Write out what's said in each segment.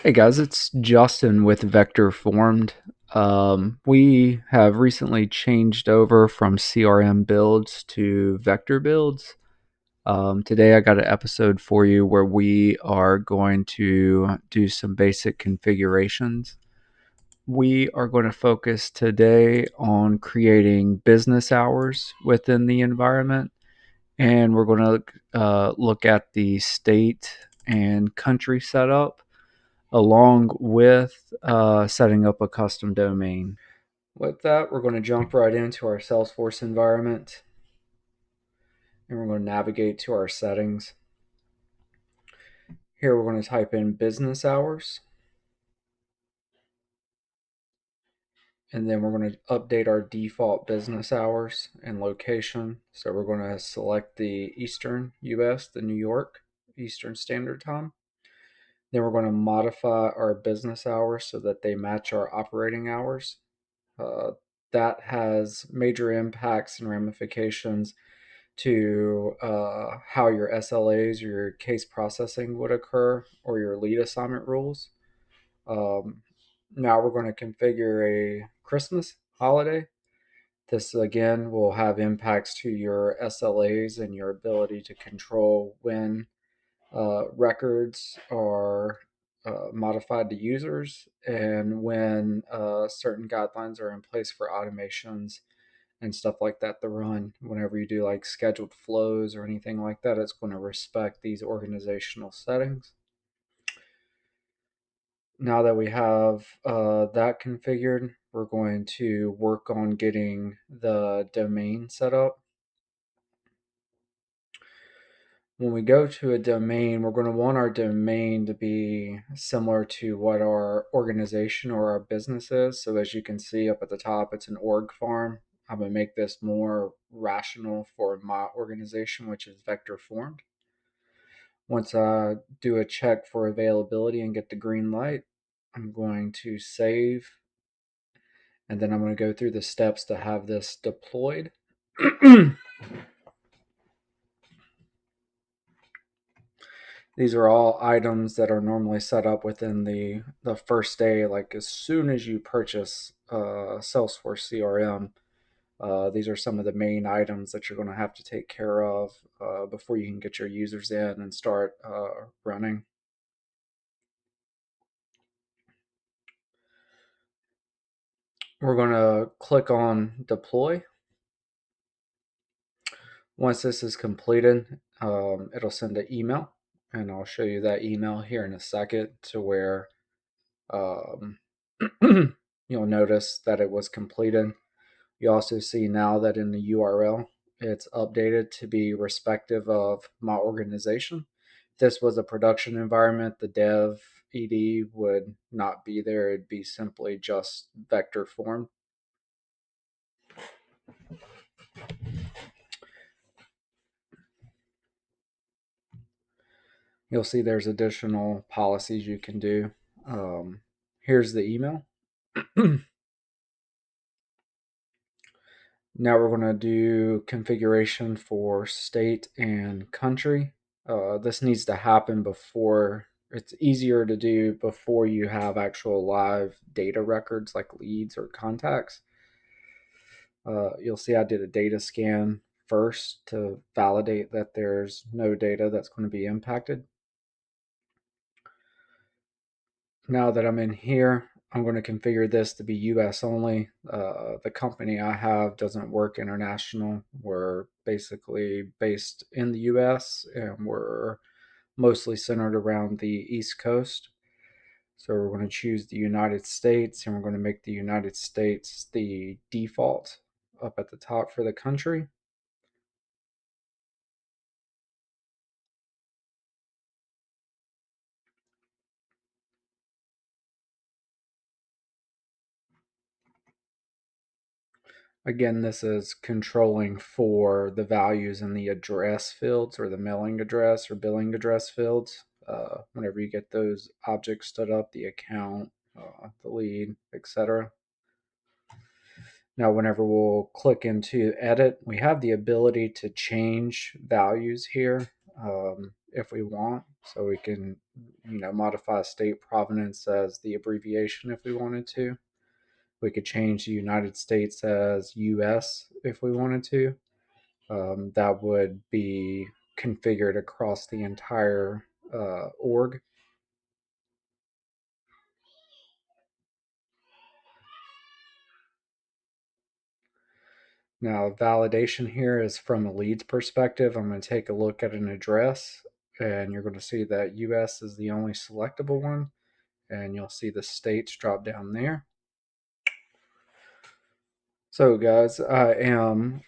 Hey guys, it's Justin with Vector Formed. We have recently changed over from CRM builds to vector builds. Today I got an episode for you where we are going to do some basic configurations. We are going to focus today on creating business hours within the environment, and we're going to look at the state and country setup along with setting up a custom domain. With that, we're going to jump right into our Salesforce environment and we're going to navigate to our settings. Here we're going to type in business hours, and then we're going to update our default business hours and location. So we're going to select the Eastern US, the New York Eastern Standard Time. Then we're going to modify our business hours so that they match our operating hours. Uh, that has major impacts and ramifications to how your SLAs, your case processing would occur, or your lead assignment rules. Um, Now we're going to configure a Christmas holiday. This again will have impacts to your SLAs and your ability to control when records are modified to users and when certain guidelines are in place for automations and stuff like that to run. Whenever you do like scheduled flows or anything like that, it's going to respect these organizational settings. Now that we have that configured, we're going to work on getting the domain set up. When we go to a domain, we're going to want our domain to be similar to what our organization or our business is. So as you can see up at the top, it's an org farm. I'm going to make this more rational for my organization, which is vector formed. Once I do a check for availability and get the green light, I'm going to save, and then I'm going to go through the steps to have this deployed. These are all items that are normally set up within the first day. Like as soon as you purchase Salesforce CRM, these are some of the main items that you're going to have to take care of before you can get your users in and start running. We're going to click on deploy. Once this is completed, it'll send an email, and I'll show you that email here in a second to where um, you'll notice that it was completed. You also see now that in the URL, it's updated to be respective of my organization. If this was a production environment, the dev ed would not be there. It'd be simply just vector form. You'll see there's additional policies you can do. Here's the email. Now we're going to do configuration for state and country. This needs to happen before, it's easier to do before you have actual live data records like leads or contacts. You'll see I did a data scan first to validate that there's no data that's going to be impacted. Now that I'm in here, I'm going to configure this to be US only. The company I have doesn't work international. We're basically based in the US and we're mostly centered around the East Coast. So we're going to choose the United States and we're going to make the United States the default up at the top for the country. Again, this is controlling for the values in the address fields or the mailing address or billing address fields. Whenever you get those objects stood up, the account, the lead, etc. Now, whenever we'll click into edit, we have the ability to change values here. if we want. So we can, modify state provenance as the abbreviation if we wanted to. We could change the United States as US if we wanted to. That would be configured across the entire org. Now, validation here is from a leads perspective. I'm going to take a look at an address, and you're going to see that US is the only selectable one, and you'll see the states drop down there. So, guys, I am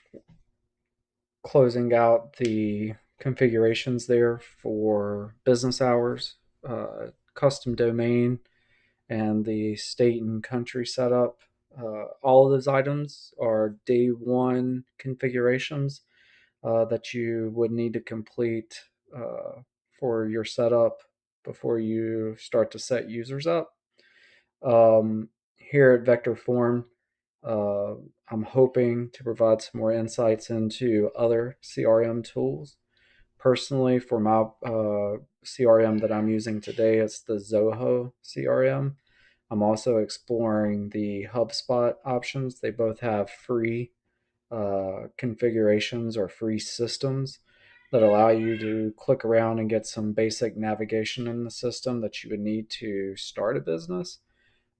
closing out the configurations there for business hours, custom domain, and the state and country setup. All of those items are day one configurations that you would need to complete for your setup before you start to set users up. Here at Vector Form, uh, I'm hoping to provide some more insights into other CRM tools. Personally, for my CRM that I'm using today, it's the Zoho CRM. I'm also exploring the HubSpot options. They both have free configurations or free systems that allow you to click around and get some basic navigation in the system that you would need to start a business.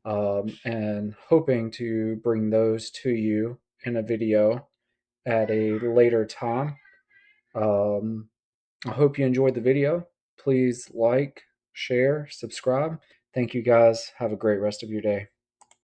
And hoping to bring those to you in a video at a later time. Um, I hope you enjoyed the video. Please like, share, subscribe. Thank you guys. Have a great rest of your day.